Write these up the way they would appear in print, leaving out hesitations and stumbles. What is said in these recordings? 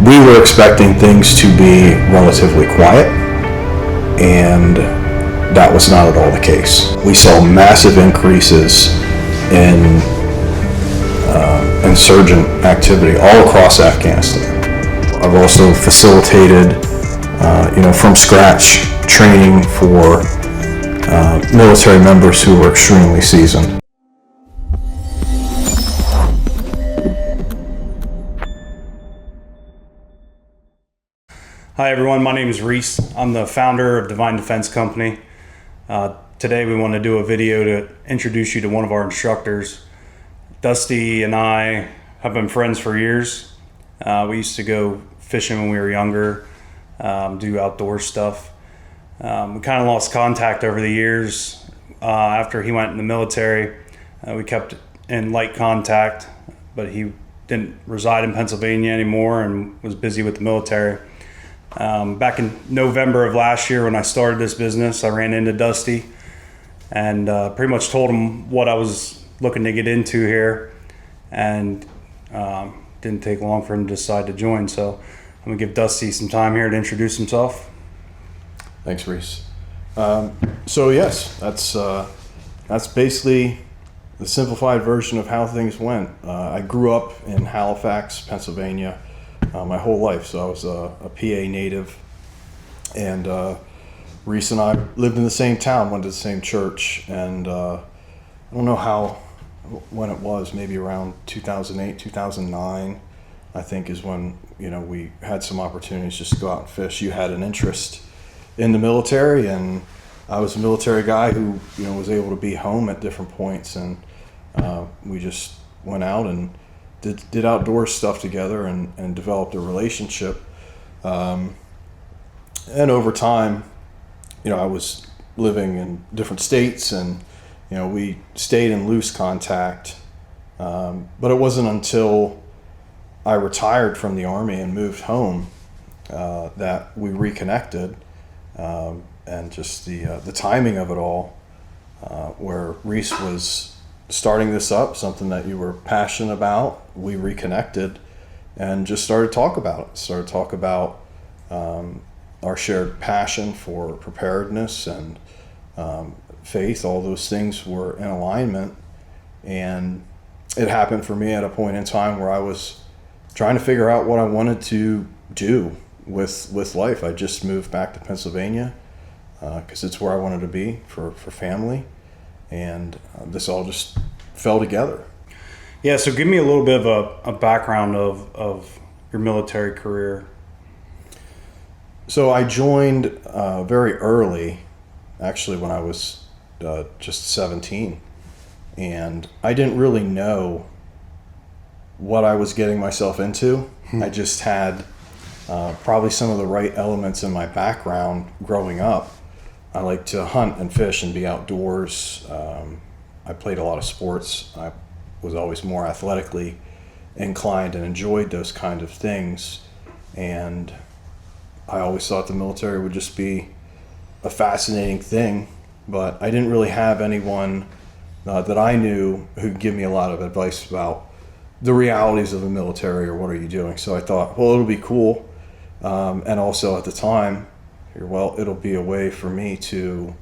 We were expecting things to be relatively quiet, and that was not at all the case. We saw massive increases in insurgent activity all across Afghanistan. I've also facilitated, from scratch training for military members who were extremely seasoned. Hi everyone, my name is Reese. I'm the founder of Divine Defense Company. Today we want to do a video to introduce you to one of our instructors. Dusty and I have been friends for years. We used to go fishing when we were younger, do outdoor stuff. We kind of lost contact over the years. After he went in the military, we kept in light contact, but he didn't reside in Pennsylvania anymore and was busy with the military. Back in November of last year when I started this business, I ran into Dusty and pretty much told him what I was looking to get into here, and didn't take long for him to decide to join. So I'm gonna give Dusty some time here to introduce himself. Thanks, Reese. So yes, that's basically the simplified version of how things went. I grew up in Halifax, Pennsylvania, my whole life. So I was a PA native, and Reese and I lived in the same town, went to the same church, and I don't know when it was, maybe around 2008, 2009, I think is when, we had some opportunities just to go out and fish. You had an interest in the military, and I was a military guy who, was able to be home at different points, and we just went out and did outdoor stuff together and developed a relationship. And over time, I was living in different states, and we stayed in loose contact. But it wasn't until I retired from the Army and moved home that we reconnected. And just the timing of it all, where Reese was starting this up, something that you were passionate about, we reconnected and just started to talk about it. Started to talk about our shared passion for preparedness and faith. All those things were in alignment, and it happened for me at a point in time where I was trying to figure out what I wanted to do with life. I just moved back to Pennsylvania because it's where I wanted to be for family, and this all just fell together. Yeah, so give me a little bit of a background of your military career. So I joined very early, actually when I was just 17, and I didn't really know what I was getting myself into. I just had probably some of the right elements in my background growing up. I like to hunt and fish and be outdoors. I played a lot of sports. I was always more athletically inclined and enjoyed those kind of things. And I always thought the military would just be a fascinating thing, but I didn't really have anyone that I knew who'd give me a lot of advice about the realities of the military or what are you doing. So I thought, well, it'll be cool. And also at the time, it'll be a way for me to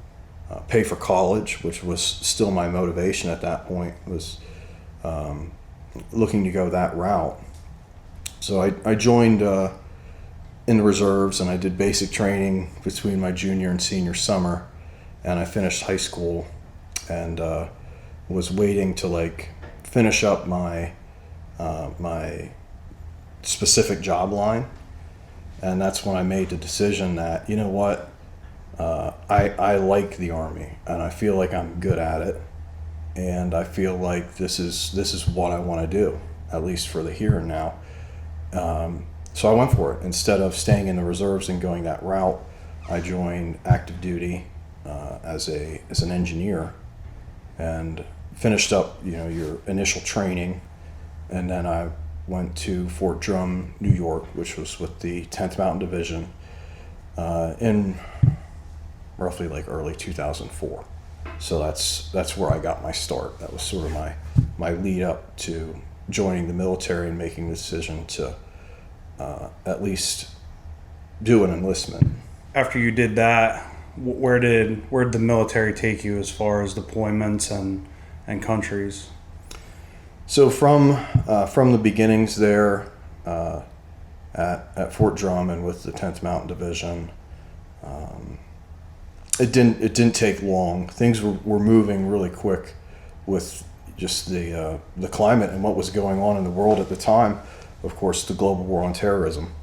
pay for college, which was still my motivation at that point, was looking to go that route. So I joined in the reserves, and I did basic training between my junior and senior summer, and I finished high school and was waiting to finish up my my specific job line. And that's when I made the decision that, I like the Army, and I feel like I'm good at it, and I feel like this is what I want to do, at least for the here and now. So I went for it. Instead of staying in the reserves and going that route, I joined active duty as an engineer, and finished up your initial training, and then I went to Fort Drum, New York, which was with the 10th Mountain Division in roughly early 2004. So that's where I got my start. That was sort of my lead up to joining the military and making the decision to at least do an enlistment. After you did that, where did the military take you as far as deployments and countries? So from the beginnings there at Fort Drummond with the 10th Mountain Division, it didn't take long. Things were moving really quick with just the climate and what was going on in the world at the time. Of course, the global war on terrorism,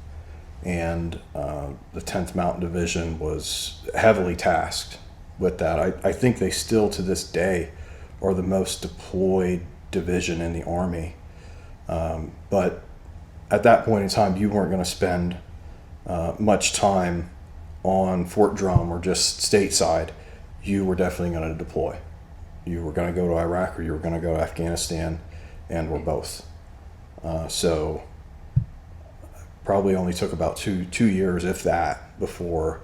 and the 10th Mountain Division was heavily tasked with that. I think they still to this day are the most deployed division in the Army. But at that point in time, you weren't going to spend much time on Fort Drum or just stateside. You were definitely going to deploy. You were going to go to Iraq or you were going to go to Afghanistan, and we're both. So probably only took about two years, if that, before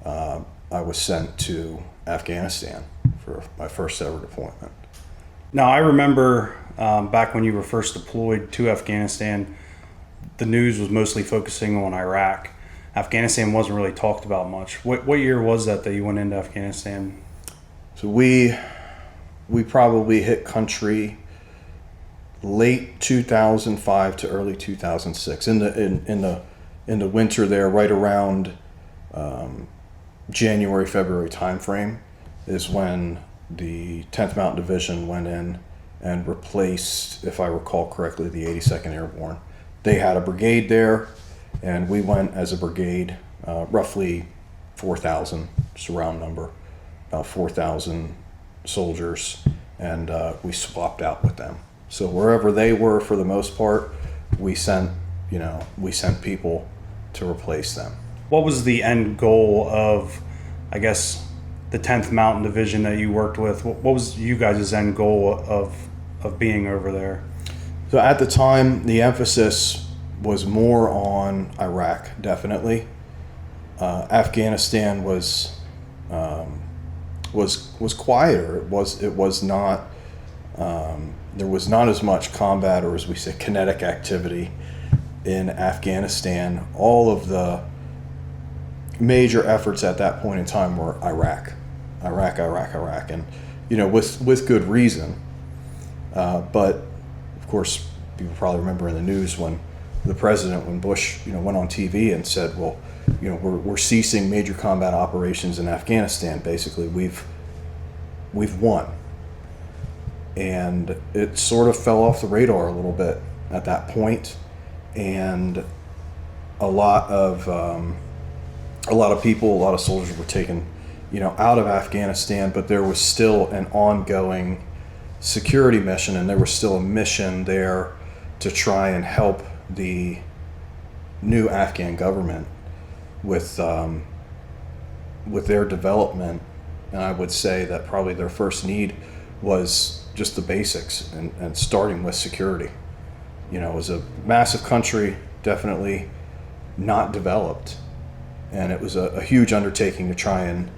I was sent to Afghanistan for my first ever deployment. Now, I remember back when you were first deployed to Afghanistan, the news was mostly focusing on Iraq. Afghanistan wasn't really talked about much. What year was that you went into Afghanistan? So we probably hit country late 2005 to early 2006 in the winter there, right around January, February timeframe is when the 10th Mountain Division went in and replaced, if I recall correctly, the 82nd Airborne. They had a brigade there, and we went as a brigade, roughly 4,000, just a round number, about 4,000 soldiers, and we swapped out with them. So wherever they were, for the most part, we sent people to replace them. What was the end goal of, I guess, the 10th Mountain Division that you worked with? What was you guys' end goal of being over there? So at the time, the emphasis was more on Iraq, definitely. Afghanistan was quieter. It was not. There was not as much combat, or as we say, kinetic activity in Afghanistan. All of the major efforts at that point in time were Iraq, and with good reason. But of course, people probably remember in the news when Bush, went on TV and said, "Well, we're ceasing major combat operations in Afghanistan. Basically, we've won." And it sort of fell off the radar a little bit at that point, and a lot of people, a lot of soldiers were taken, out of Afghanistan. But there was still an ongoing security mission, and there was still a mission there to try and help the new Afghan government with their development. And I would say that probably their first need was just the basics and starting with security. It was a massive country, definitely not developed, and it was a huge undertaking to try and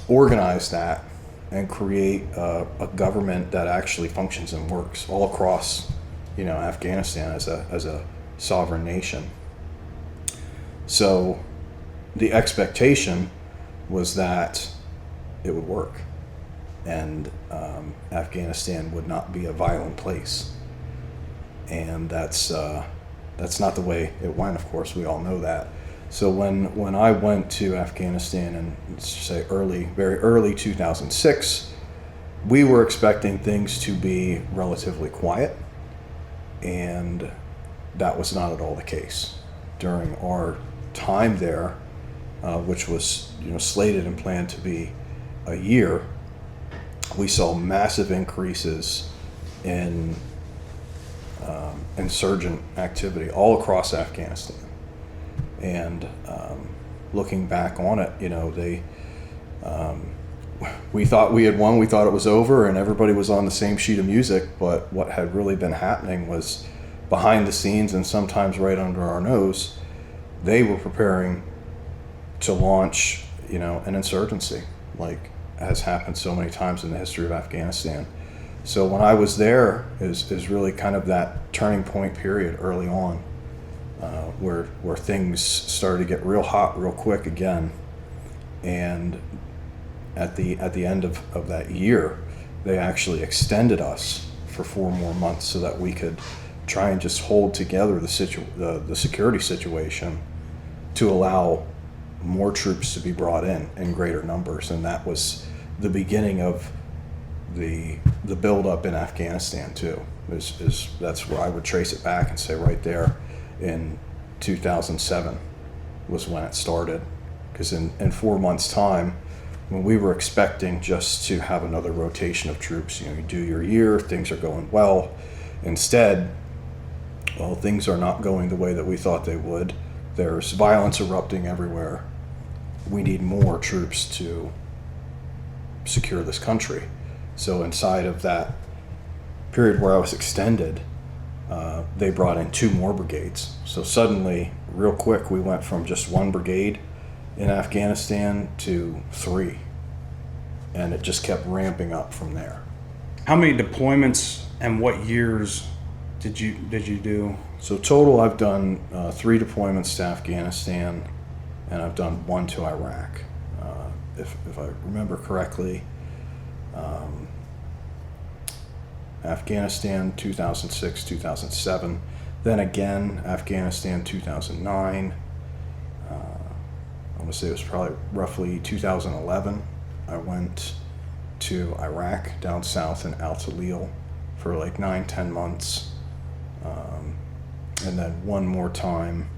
organize that and create a government that actually functions and works all across, Afghanistan as a sovereign nation. So the expectation was that it would work, and Afghanistan would not be a violent place. And that's not the way it went. Of course, we all know that. So when I went to Afghanistan in, let's say, very early 2006, we were expecting things to be relatively quiet, and that was not at all the case. During our time there, which was slated and planned to be a year, we saw massive increases in insurgent activity all across Afghanistan. And looking back on it, we thought we had won, we thought it was over, and everybody was on the same sheet of music. But what had really been happening was behind the scenes, and sometimes right under our nose, they were preparing to launch, an insurgency, like has happened so many times in the history of Afghanistan. So when I was there is really kind of that turning point period early on. where things started to get real hot real quick again. And at the end of that year, they actually extended us for 4 more months so that we could try and just hold together the security situation to allow more troops to be brought in greater numbers. And that was the beginning of the buildup in Afghanistan too. That's where I would trace it back and say right there in 2007 was when it started. Because in 4 months' time, when we were expecting just to have another rotation of troops, you do your year, things are going well. Instead, well, things are not going the way that we thought they would. There's violence erupting everywhere. We need more troops to secure this country. So inside of that period where I was extended, they brought in 2 more brigades. So suddenly, real quick, we went from just 1 brigade in Afghanistan to 3. And it just kept ramping up from there. How many deployments and what years did you do? So total, I've done 3 deployments to Afghanistan, and I've done 1 to Iraq. If I remember correctly, Afghanistan 2006, 2007, then again Afghanistan 2009. I want to say it was probably roughly 2011. I went to Iraq down south in Al Talil for like 9-10 months. And then 1 more time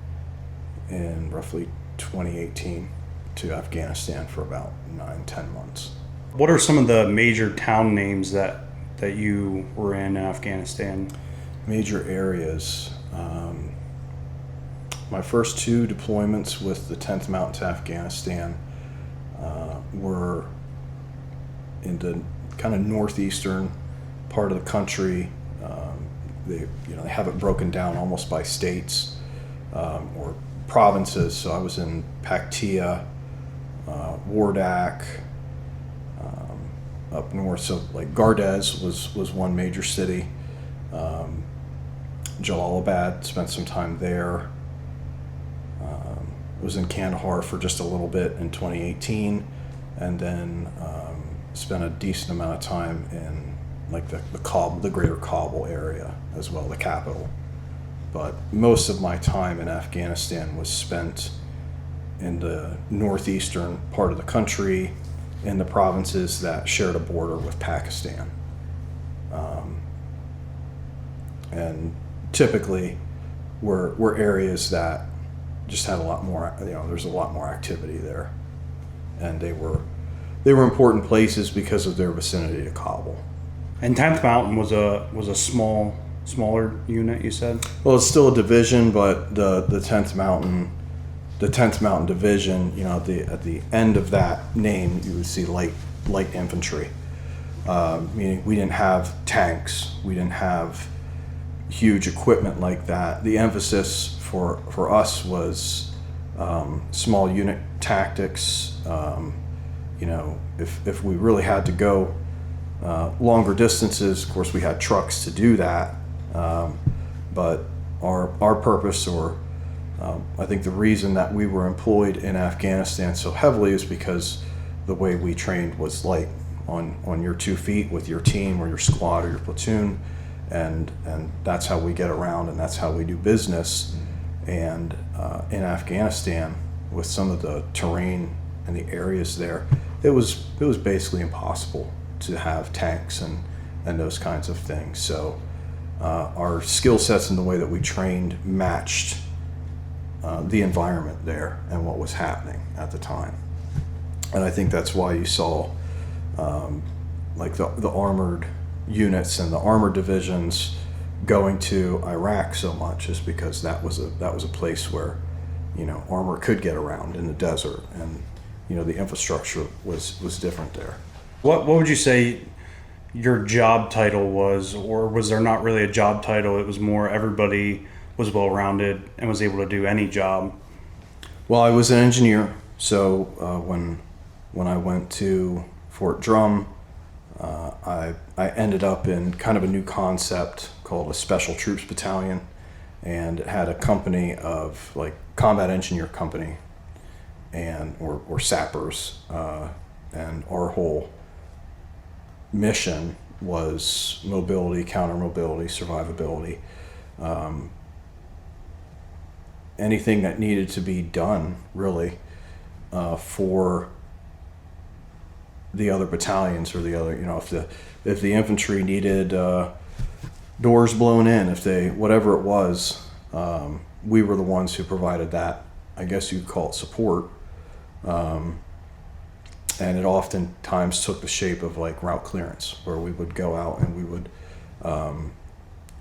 in roughly 2018 to Afghanistan for about 9-10 months. What are some of the major town names that you were in Afghanistan? Major areas. My first 2 deployments with the 10th Mountain to Afghanistan were in the kind of northeastern part of the country. They have it broken down almost by states or provinces. So I was in Paktia, Wardak, up north. So like Gardez was one major city. Jalalabad, spent some time there. Was in Kandahar for just a little bit in 2018, and then spent a decent amount of time in like the greater Kabul area as well, the capital. But most of my time in Afghanistan was spent in the northeastern part of the country, in the provinces that shared a border with Pakistan. And typically were areas that just had a lot more, there's a lot more activity there. And they were important places because of their vicinity to Kabul. And 10th Mountain was a smaller unit, you said? Well, it's still a division, but the 10th Mountain Division, at the end of that name, you would see light infantry. Meaning we didn't have tanks, we didn't have huge equipment like that. The emphasis for us was small unit tactics. If we really had to go longer distances, of course we had trucks to do that. But our purpose, or I think the reason that we were employed in Afghanistan so heavily, is because the way we trained was light, on your 2 feet with your team or your squad or your platoon, and that's how we get around, and that's how we do business. And in Afghanistan, with some of the terrain and the areas there, it was basically impossible to have tanks and those kinds of things. So our skill sets and the way that we trained matched the environment there and what was happening at the time. And I think that's why you saw like the armored units and the armored divisions going to Iraq so much, is because that was a place where armor could get around in the desert, and the infrastructure was different there. What would you say your job title was, or was there not really a job title? It was more everybody was well-rounded and was able to do any job. Well, I was an engineer, so when I went to Fort Drum, I ended up in kind of a new concept called a Special Troops Battalion, and it had a company of like combat engineer company and or sappers, and our whole mission was mobility, counter mobility, survivability, anything that needed to be done really for the other battalions or the other, if the infantry needed doors blown in, if they, whatever it was, we were the ones who provided that, I guess you'd call it support. And it oftentimes took the shape of like route clearance, where we would go out and we would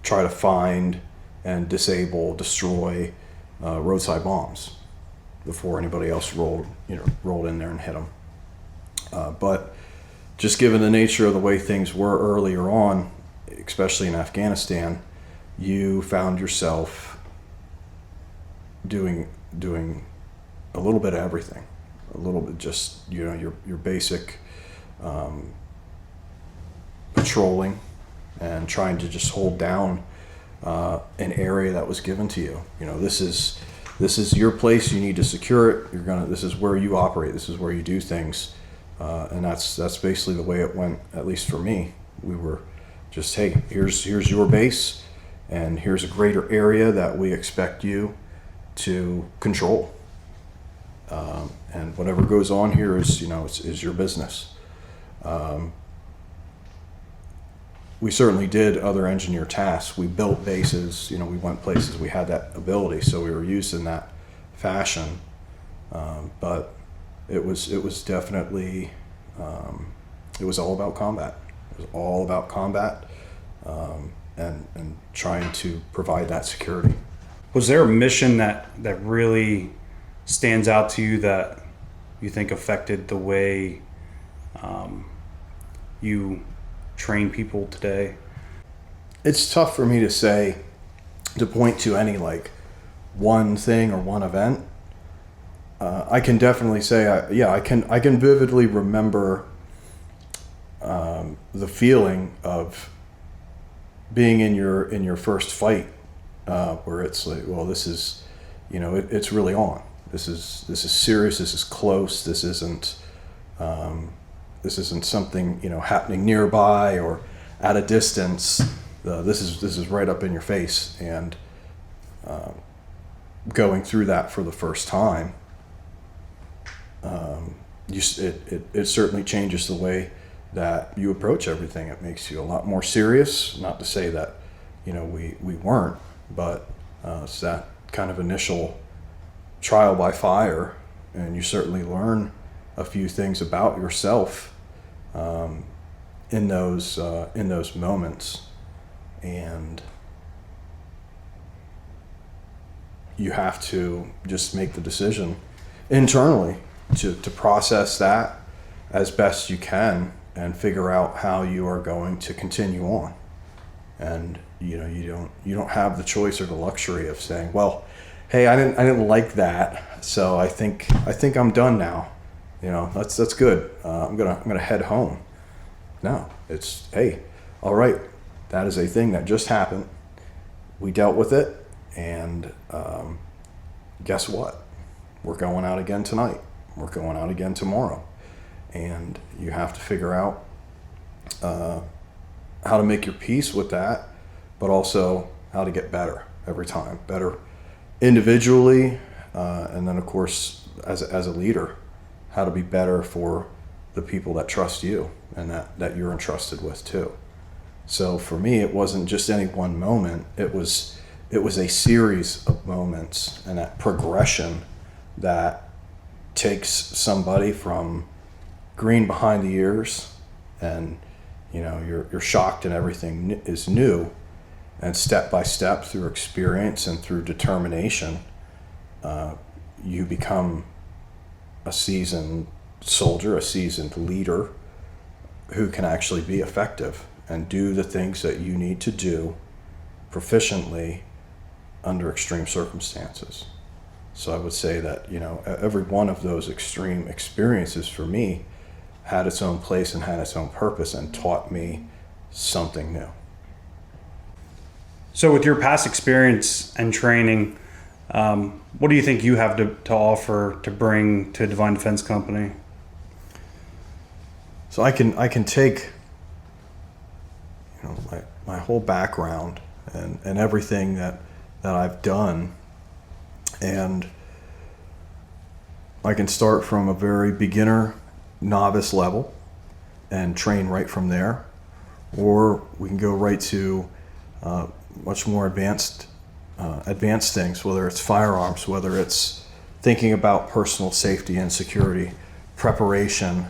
try to find and disable, destroy roadside bombs before anybody else rolled in there and hit them. But just given the nature of the way things were earlier on, especially in Afghanistan, you found yourself doing a little bit of everything, a little bit just your basic patrolling and trying to just hold down an area that was given to you. This is your place. You need to secure it. This is where you operate. This is where you do things, and that's basically the way it went. At least for me, we were just, hey, here's your base, and here's a greater area that we expect you to control. And whatever goes on here is your business. We certainly did other engineer tasks. We built bases, we went places, we had that ability, so we were used in that fashion. But it was definitely, it was all about combat. It was all about combat, and trying to provide that security. Was there a mission that really stands out to you that you think affected the way you train people today? It's tough for me to point to any like one thing or one event. I can definitely say, I can vividly remember the feeling of being in your first fight, where it's like, well, this is, it's really on. This is serious. This is close. This isn't something happening nearby or at a distance. This is right up in your face, and going through that for the first time, it certainly changes the way that you approach everything. It makes you a lot more serious. Not to say that we weren't, but it's that kind of initial trial by fire, and you certainly learn a few things about yourself in those moments, and you have to just make the decision internally to process that as best you can and figure out how you are going to continue on. And you don't have the choice or the luxury of saying, well, hey, I didn't like that, so I think I'm done now. That's good. I'm gonna head home. No, it's, hey, all right, that is a thing that just happened. We dealt with it, and guess what? We're going out again tonight. We're going out again tomorrow, and you have to figure out how to make your peace with that, but also how to get better every time. Better individually, and then of course as a leader, how to be better for the people that trust you and that you're entrusted with too. So for me, it wasn't just any one moment. It was a series of moments, and that progression that takes somebody from green behind the ears, and you're shocked and everything is new, and step by step through experience and through determination, you become a seasoned soldier, a seasoned leader who can actually be effective and do the things that you need to do proficiently under extreme circumstances. So I would say that every one of those extreme experiences for me had its own place and had its own purpose and taught me something new. So with your past experience and training, what do you think you have to offer to bring to Divine Defense Company? So I can take, my whole background and everything that I've done, and I can start from a very beginner, novice level and train right from there, or we can go right to much more advanced things, whether it's firearms, whether it's thinking about personal safety and security, preparation,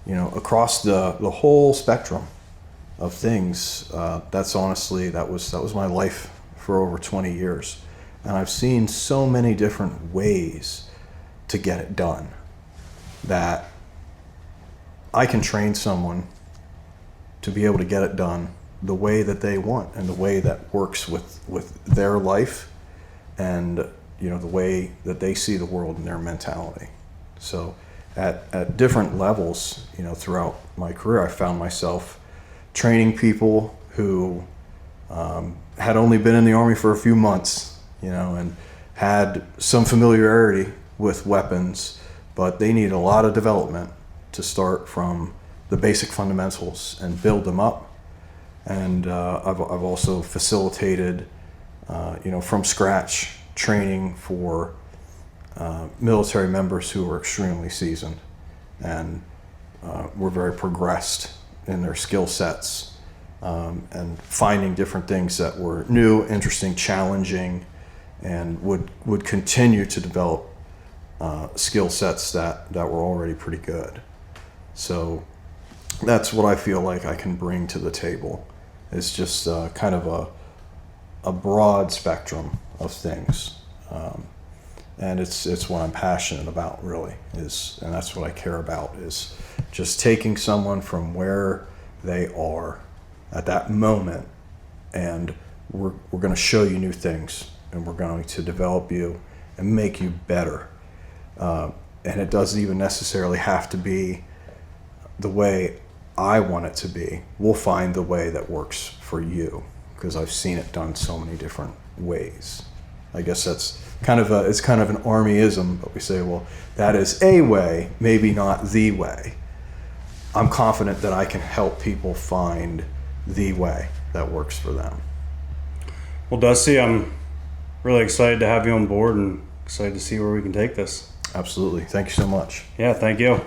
across the whole spectrum of things. That's honestly, that was my life for over 20 years. And I've seen so many different ways to get it done that I can train someone to be able to get it done the way that they want and the way that works with their life and the way that they see the world and their mentality. So at different levels, throughout my career, I found myself training people who had only been in the Army for a few months, and had some familiarity with weapons, but they need a lot of development to start from the basic fundamentals and build them up. And I've also facilitated, from scratch training for military members who were extremely seasoned and were very progressed in their skill sets, and finding different things that were new, interesting, challenging, and would continue to develop skill sets that were already pretty good. So that's what I feel like I can bring to the table. It's just kind of a broad spectrum of things. And it's what I'm passionate about, really, and that's what I care about, is just taking someone from where they are at that moment, and we're going to show you new things, and we're going to develop you and make you better. And it doesn't even necessarily have to be the way I want it to be. We'll find the way that works for you, because I've seen it done so many different ways. I guess that's it's kind of an Armyism, but we say, well, that is a way, maybe not the way. I'm confident that I can help people find the way that works for them. Well, Dusty, I'm really excited to have you on board and excited to see where we can take this. Absolutely. Thank you so much. Yeah, thank you.